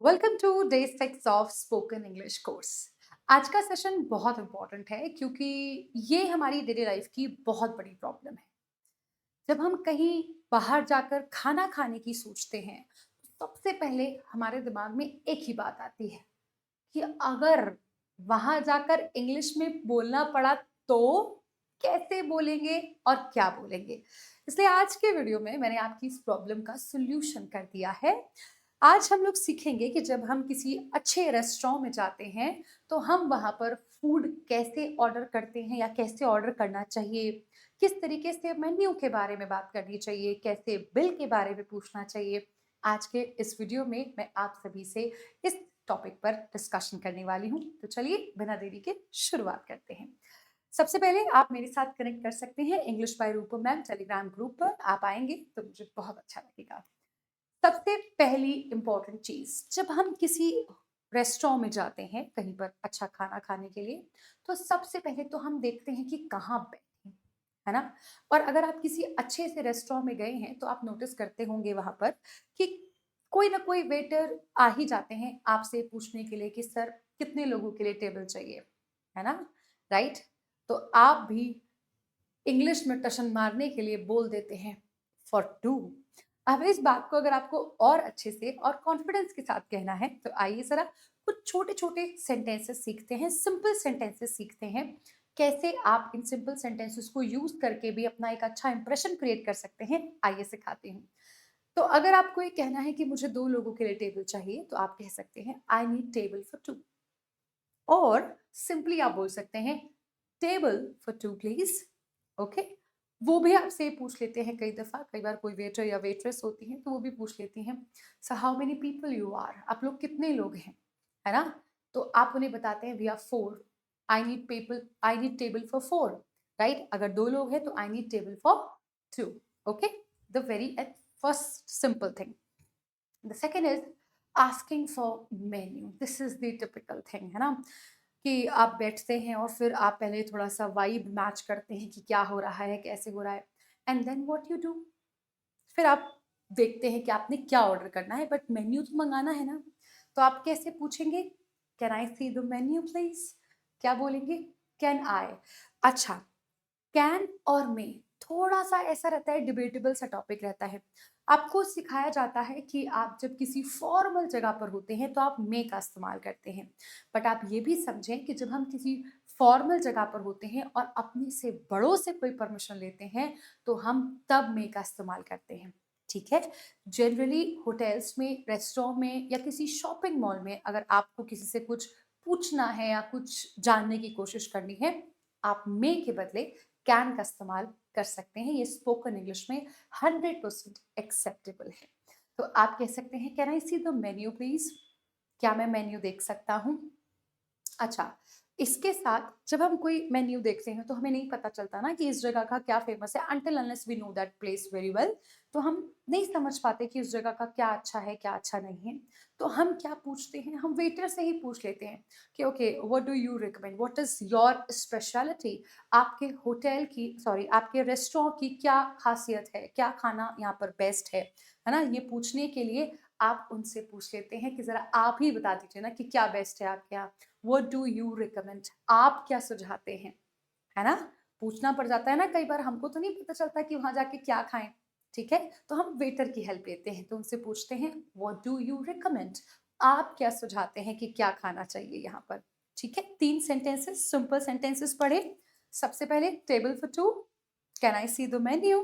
Welcome to day 6 of spoken English course. आज का session बहुत इंपॉर्टेंट है क्योंकि ये हमारी डेली लाइफ की बहुत बड़ी प्रॉब्लम है। जब हम कहीं बाहर जाकर खाना खाने की सोचते हैं तो सबसे पहले हमारे दिमाग में एक ही बात आती है कि अगर वहां जाकर इंग्लिश में बोलना पड़ा तो कैसे बोलेंगे और क्या बोलेंगे। इसलिए आज के वीडियो में मैंने आपकी इस प्रॉब्लम का सॉल्यूशन कर दिया है। आज हम लोग सीखेंगे कि जब हम किसी अच्छे रेस्टोरेंट में जाते हैं तो हम वहां पर फूड कैसे ऑर्डर करते हैं या कैसे ऑर्डर करना चाहिए, किस तरीके से मेन्यू के बारे में बात करनी चाहिए, कैसे बिल के बारे में पूछना चाहिए। आज के इस वीडियो में मैं आप सभी से इस टॉपिक पर डिस्कशन करने वाली हूँ। तो चलिए बिना देरी के शुरुआत करते हैं। सबसे पहले आप मेरे साथ कनेक्ट कर सकते हैं English by Rupam ma'am Telegram group पर। आप आएंगे तो मुझे बहुत अच्छा लगेगा। सबसे पहली इंपॉर्टेंट चीज, जब हम किसी रेस्टोरेंट में जाते हैं कहीं पर अच्छा खाना खाने के लिए, तो सबसे पहले तो हम देखते हैं कि कहाँ बैठे, है ना। और अगर आप किसी अच्छे से रेस्टोरेंट में गए हैं तो आप नोटिस करते होंगे वहां पर कि कोई ना कोई वेटर आ ही जाते हैं आपसे पूछने के लिए कि सर कितने लोगों के लिए टेबल चाहिए, है ना। राइट। तो आप भी इंग्लिश में टशन मारने के लिए बोल देते हैं फॉर टू। अब इस बात को अगर आपको और अच्छे से और कॉन्फिडेंस के साथ कहना है तो आइए जरा कुछ छोटे छोटे सेंटेंसेस सीखते हैं, सिंपल सेंटेंसेस सीखते हैं। कैसे आप इन सिंपल सेंटेंसेस को यूज करके भी अपना एक अच्छा इंप्रेशन क्रिएट कर सकते हैं, आइए सिखाती हूँ। तो अगर आपको ये कहना है कि मुझे 2 लोगों के लिए टेबल चाहिए तो आप कह सकते हैं I need table for two. और सिंपली आप बोल सकते हैं table for two please. Okay. वो भी आपसे पूछ लेते हैं कई दफा, कई बार कोई वेटर या वेट्रेस होती है तो वो भी पूछ लेती हैं so how many people you are, आप लोग कितने लोग हैं, है ना। तो आप उन्हें बताते हैं we are 4, I need table for 4। Right. अगर 2 लोग हैं तो I need table for 2। Okay. The very first simple thing. The second is asking for menu. This is the typical thing, है ना, कि आप बैठते हैं और फिर आप पहले थोड़ा सा वाइब मैच करते हैं कि क्या हो रहा है, कैसे हो रहा है, and then what you do, फिर आप देखते हैं कि आपने क्या ऑर्डर करना है, बट मेन्यू तो मंगाना है ना। तो आप कैसे पूछेंगे, can I see the menu please. क्या बोलेंगे, कैन आई। अच्छा, कैन और मे थोड़ा सा ऐसा रहता है, डिबेटेबल सा टॉपिक रहता है। आपको सिखाया जाता है कि आप जब किसी फॉर्मल जगह पर होते हैं तो आप मे का इस्तेमाल करते हैं। बट आप ये भी समझें कि जब हम किसी फॉर्मल जगह पर होते हैं और अपने से बड़ों से कोई परमिशन लेते हैं तो हम तब मे का इस्तेमाल करते हैं। ठीक है। जनरली होटल्स में, रेस्टोरेंट में या किसी शॉपिंग मॉल में अगर आपको किसी से कुछ पूछना है या कुछ जानने की कोशिश करनी है, आप मे के बदले कैन का इस्तेमाल कर सकते हैं। ये स्पोकन इंग्लिश में 100% एक्सेप्टेबल है। तो आप कह सकते हैं can I see the menu please, क्या मैं मेन्यू देख सकता हूँ। अच्छा, इसके साथ जब हम कोई मेन्यू देखते हैं तो हमें नहीं पता चलता ना कि इस जगह का क्या फेमस है, until unless we know that place very well. तो हम नहीं समझ पाते कि उस जगह का क्या अच्छा है क्या अच्छा नहीं है। तो हम क्या पूछते हैं, हम वेटर से ही पूछ लेते हैं कि okay what do you recommend, what is your speciality. आपके होटल की, सॉरी, आपके रेस्टोरेंट की क्या खासियत है, क्या खाना यहाँ पर बेस्ट है ना। ये पूछने के लिए आप उनसे पूछ लेते हैं कि जरा आप ही बता दीजिए ना कि क्या बेस्ट है आपके यहाँ। व्हाट डू यू रिकमेंड, आप क्या सुझाते हैं, है ना। पूछना पड़ जाता है ना कई बार, हमको तो नहीं पता चलता कि वहां जाके क्या खाएं। ठीक है। तो हम वेटर की हेल्प लेते हैं, तो उनसे पूछते हैं व्हाट डू यू रिकमेंड, आप क्या सुझाते हैं कि क्या खाना चाहिए यहाँ पर। ठीक है। 3 सेंटेंसेस, सिंपल सेंटेंसेस पढ़े। सबसे पहले table for two, can I see the menu,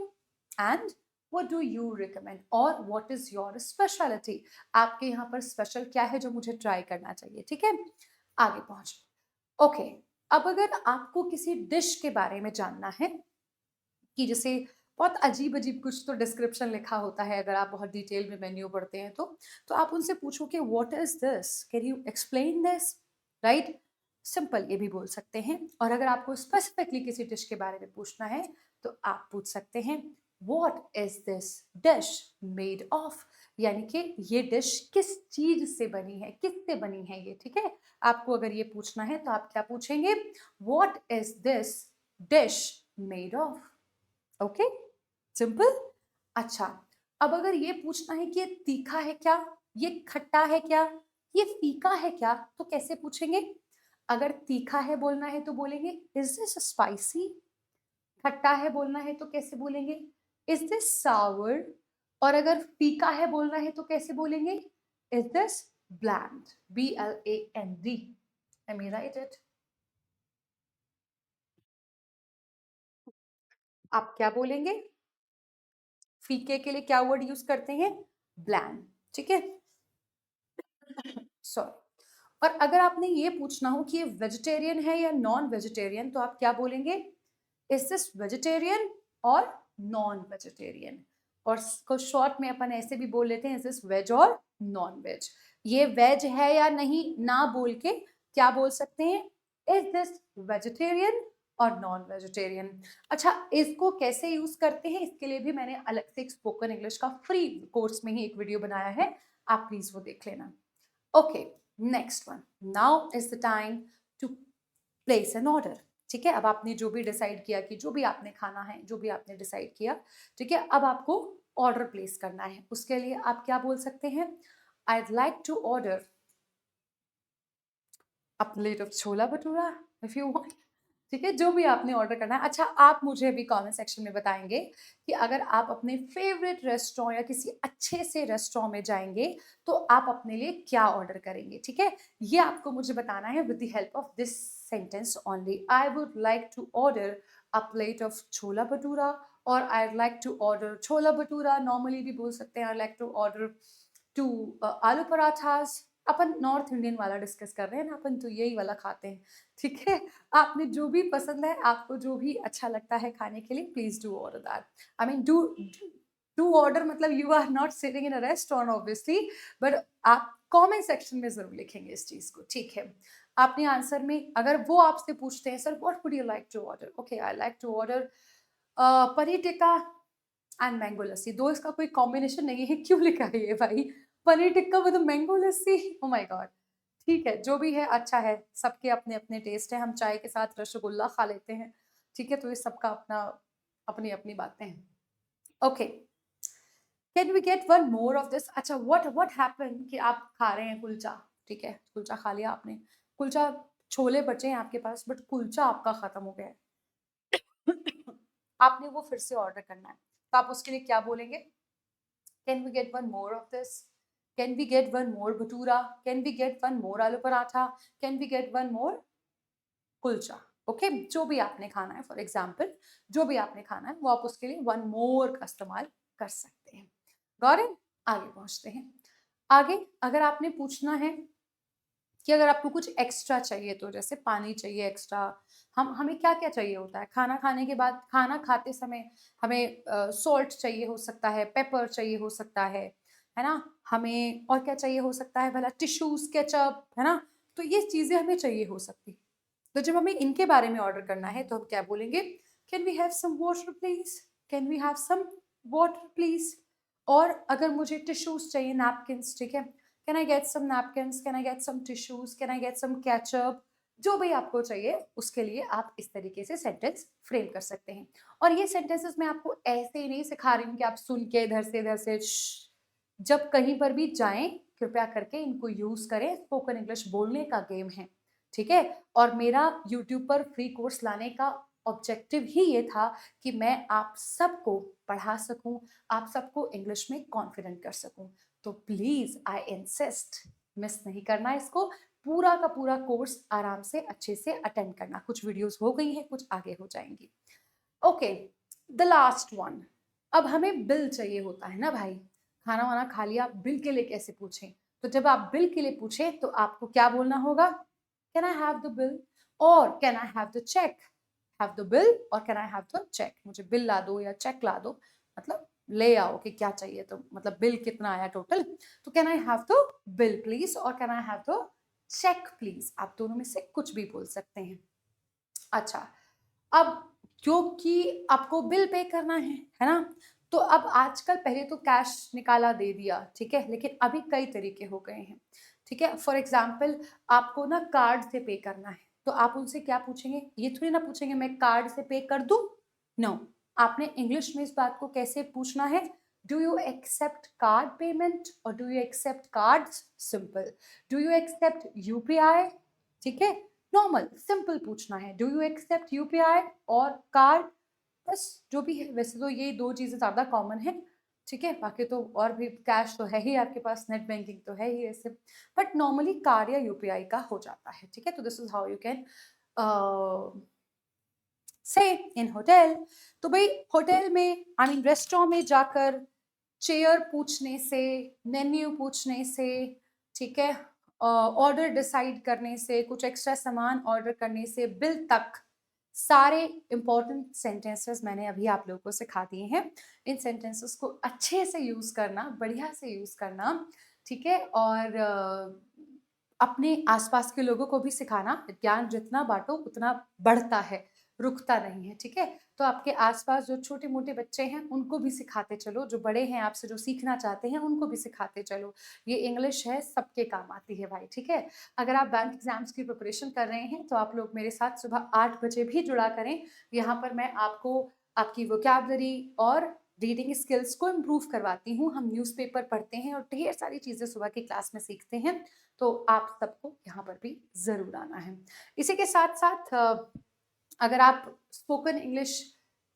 and what do you recommend और what is your specialty, आपके यहाँ पर स्पेशल क्या है जो मुझे ट्राई करना चाहिए। ठीक है। आगे पहुंच। ओके। अब अगर आपको किसी डिश के बारे में जानना है कि जैसे बहुत अजीब अजीब कुछ तो डिस्क्रिप्शन लिखा होता है, अगर आप बहुत डिटेल में मेन्यू पढ़ते हैं तो आप उनसे पूछो कि what is this, can you explain this. Right. Simple ये भी बोल सकते हैं। और अगर आपको स्पेसिफिकली किसी डिश के बारे में पूछना है तो आप पूछ सकते हैं what is this dish made of, यानी कि ये डिश किस चीज से बनी है, किससे बनी है ये। ठीक है। आपको अगर ये पूछना है तो आप क्या पूछेंगे, what is this dish made of. Okay. Simple. अच्छा, अब अगर ये पूछना है कि ये तीखा है क्या, ये खट्टा है क्या, ये फीका है क्या, तो कैसे पूछेंगे? अगर तीखा है बोलना है तो बोलेंगे इज दिस स्पाइसी। खट्टा है बोलना है तो कैसे बोलेंगे? Is this sour. और अगर फीका है बोलना है तो कैसे बोलेंगे? Is this bland, BLAND। Let me write it. आप क्या बोलेंगे? फीके के लिए क्या वर्ड यूज करते हैं? ब्लैंड। ठीक है, सॉरी। और अगर आपने ये पूछना हो कि ये वेजिटेरियन है या नॉन वेजिटेरियन, तो आप क्या बोलेंगे? इज दिस वेजिटेरियन और नॉन वेजिटेरियन। और को शॉर्ट में अपन ऐसे भी बोल लेते हैं, इज दिस वेज और नॉन वेज। ये वेज है या नहीं ना बोल के क्या बोल सकते हैं? इज दिस वेजिटेरियन और नॉन वेजिटेरियन। अच्छा, इसको कैसे यूज करते हैं इसके लिए भी मैंने अलग से एक स्पोकन इंग्लिश का फ्री कोर्स में ही एक वीडियो बनाया है, आप प्लीज वो देख लेना। Okay, next one. Now is the time to place an order. ठीक है, अब आपने जो भी डिसाइड किया कि जो भी आपने खाना है, जो भी आपने डिसाइड किया, ठीक है, अब आपको ऑर्डर प्लेस करना है। उसके लिए आप क्या बोल सकते हैं? I'd like to order a plate of chhola bhatura if you want। ठीक है, जो भी आपने ऑर्डर करना है। अच्छा, आप मुझे भी कमेंट सेक्शन में बताएंगे कि अगर आप अपने फेवरेट रेस्टोरेंट या किसी अच्छे से रेस्टोरेंट में जाएंगे तो आप अपने लिए क्या ऑर्डर करेंगे। ठीक है, ये आपको मुझे बताना है with the help of this sentence only. I would like to order a plate of chola bhatura, और I would like to order chola bhatura, normally भी बोल सकते हैं I like to order two aloo parathas. अपन नॉर्थ इंडियन वाला डिस्कस कर रहे हैं ना, अपन तो यही वाला खाते हैं। ठीक है, आपने जो भी पसंद है, आपको जो भी अच्छा लगता है खाने के लिए, please do order that. I mean do order मतलब you are not sitting in a restaurant obviously, but आप कमेंट सेक्शन में जरूर लिखेंगे इस चीज को। ठीक है, आपने आंसर में अगर वो आपसे पूछते हैं sir what would you like to order, okay I like to order paneer tikka and mango lassi. दो इसका कोई कॉम्बिनेशन नहीं है, क्यों लिखा है ये भाई? Paneer tikka with mango lassi, oh my God. ठीक है, जो भी है अच्छा है, सबके अपने अपने टेस्ट है। हम चाय के साथ रसगुल्ला खा लेते हैं, ठीक है, तो ये सबका अपना अपनी अपनी बातें हैं। Okay, can we get one more of this? अच्छा, व्हाट हैपन कि आप खा रहे हैं कुलचा, ठीक है, कुलचा खा लिया आपने, कुलचा छोले बचे हैं आपके पास, बट कुलचा आपका खत्म हो गया है। आपने वो फिर से ऑर्डर करना है, तो आप उसके लिए क्या बोलेंगे? Can we get one more of this? Can we get one more bhatura? Can we get one more aloo paratha? Can we get one more kulcha? Okay, जो भी आपने खाना है, फॉर एग्जाम्पल जो भी आपने खाना है वो आप उसके लिए वन मोर का इस्तेमाल कर सकते हैं। Got it? आगे पहुंचते हैं। आगे अगर आपने पूछना है कि अगर आपको कुछ एक्स्ट्रा चाहिए, तो जैसे पानी चाहिए एक्स्ट्रा, हमें क्या क्या चाहिए होता है खाना खाने के बाद? खाना खाते समय हमें सॉल्ट चाहिए हो सकता है, पेपर चाहिए हो सकता है ना? हमें और क्या चाहिए हो सकता है भला? टिश्यूज, केचप, है ना? तो ये चीजें हमें चाहिए हो सकती। तो जब हमें इनके बारे में ऑर्डर करना है तो हम क्या बोलेंगे? Can we have some water please? Can we have some water please? और अगर मुझे टिश्यूज चाहिए, नैपकिन्स, ठीक है, can I get some napkins? Can I get some tissues? Can I get some ketchup? जो भी आपको चाहिए उसके लिए आप इस तरीके से सेंटेंस फ्रेम कर सकते हैं। और ये सेंटेंसेस मैं आपको ऐसे ही नहीं सिखा रही हूँ कि आप सुन के इधर से जब कहीं पर भी जाएं कृपया करके इनको यूज करें। स्पोकन इंग्लिश बोलने का गेम है, ठीक है। और मेरा यूट्यूब पर फ्री कोर्स लाने का ऑब्जेक्टिव ही ये था कि मैं आप सबको पढ़ा सकूं, आप सबको इंग्लिश में कॉन्फिडेंट कर सकूं। तो प्लीज आई इंसिस्ट, मिस नहीं करना इसको। पूरा का पूरा कोर्स आराम से अच्छे से अटेंड करना। कुछ वीडियोस हो गई हैं, कुछ आगे हो जाएंगी। Okay, the last one. अब हमें बिल चाहिए होता है ना भाई, खाना वाना खा लिया, बिल के लिए कैसे पूछें? तो जब आप बिल के लिए पूछें तो आपको क्या बोलना होगा? Can I have the bill? और can I have the check? Have the bill और can I have the check? मुझे बिल ला दो या चेक ला दो, मतलब ले आओ कि क्या चाहिए, तो मतलब बिल कितना आया टोटल। तो can I have the bill please और can I have the check please, आप दोनों में से कुछ भी बोल सकते हैं। अच्छा, अब क्योंकि आपको बिल पे करना है ना? तो अब आजकल पहले तो कैश निकाला दे दिया, ठीक है, लेकिन अभी कई तरीके हो गए हैं, ठीक है। फॉर एग्जाम्पल आपको ना कार्ड से पे करना है, तो आप उनसे क्या पूछेंगे? ये थोड़ी ना पूछेंगे मैं कार्ड से पे कर दूं। नो, आपने इंग्लिश में इस बात को कैसे पूछना है? Do you accept card payment और do you accept cards? Simple. Do you accept UPI? ठीक है, नॉर्मल सिंपल पूछना है. डू यू एक्सेप्ट यूपीआई और कार्ड? बस जो भी है, वैसे तो ये दो चीज़ें ज़्यादा कॉमन है. ठीक है, बाकी तो और भी कैश तो है ही आपके पास, नेट बैंकिंग तो है ही ऐसे, बट नॉर्मली कार्ड या यूपीआई का हो जाता है. ठीक है, तो this is how you can say in hotel. तो भाई होटल में, आई मीन रेस्टोरेंट में जाकर चेयर पूछने से, मेन्यू पूछने से, ठीक है, ऑर्डर डिसाइड करने से, कुछ एक्स्ट्रा सामान ऑर्डर करने से, बिल तक, सारे इंपॉर्टेंट सेंटेंसेस मैंने अभी आप लोगों को सिखा दिए हैं. इन सेंटेंसेस को अच्छे से यूज करना, बढ़िया से यूज करना. ठीक है, और अपने आसपास के लोगों को भी सिखाना. ज्ञान जितना बांटो उतना बढ़ता है, रुकता नहीं है. ठीक है, तो आपके आसपास जो छोटे मोटे बच्चे हैं उनको भी सिखाते चलो, जो बड़े हैं आपसे जो सीखना चाहते हैं उनको भी सिखाते चलो. ये इंग्लिश है, सबके काम आती है भाई. ठीक है, अगर आप बैंक एग्जाम्स की प्रिपरेशन कर रहे हैं तो आप लोग मेरे साथ सुबह 8 बजे भी जुड़ा करें. यहाँ पर मैं आपको आपकी वोकैबलरी और रीडिंग स्किल्स को इम्प्रूव करवाती हूँ. हम न्यूज़पेपर पढ़ते हैं और ढेर सारी चीज़ें सुबह की क्लास में सीखते हैं. तो आप सबको यहाँ पर भी ज़रूर आना है. इसी के साथ साथ अगर आप स्पोकन इंग्लिश,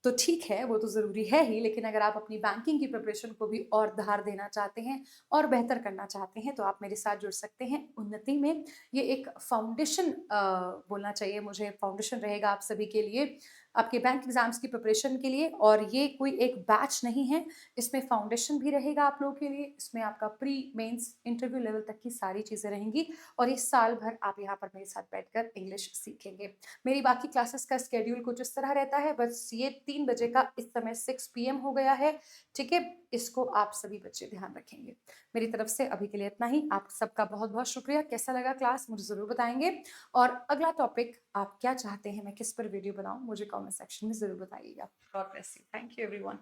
तो ठीक है, वो तो ज़रूरी है ही, लेकिन अगर आप अपनी बैंकिंग की प्रिपरेशन को भी और धार देना चाहते हैं और बेहतर करना चाहते हैं तो आप मेरे साथ जुड़ सकते हैं उन्नति में. ये एक फाउंडेशन बोलना चाहिए मुझे, फाउंडेशन रहेगा आप सभी के लिए, आपके बैंक एग्जाम्स की प्रिपरेशन के लिए. और ये कोई एक बैच नहीं है, इसमें फाउंडेशन भी रहेगा आप लोगों के लिए. इसमें आपका प्री मेंस इंटरव्यू लेवल तक की सारी चीज़ें रहेंगी और ये साल भर आप यहाँ पर मेरे साथ बैठकर इंग्लिश सीखेंगे. मेरी बाकी क्लासेस का स्केड्यूल कुछ इस तरह रहता है, बस ये 3 बजे का इस समय 6 PM हो गया है. ठीक है, इसको आप सभी बच्चे ध्यान रखेंगे. मेरी तरफ से अभी के लिए इतना ही. आप सबका बहुत बहुत शुक्रिया. कैसा लगा क्लास मुझे ज़रूर बताएंगे, और अगला टॉपिक आप क्या चाहते हैं मैं किस पर वीडियो बनाऊं मुझे कमेंट सेक्शन में ज़रूर बताइएगा. God bless you. Thank you everyone.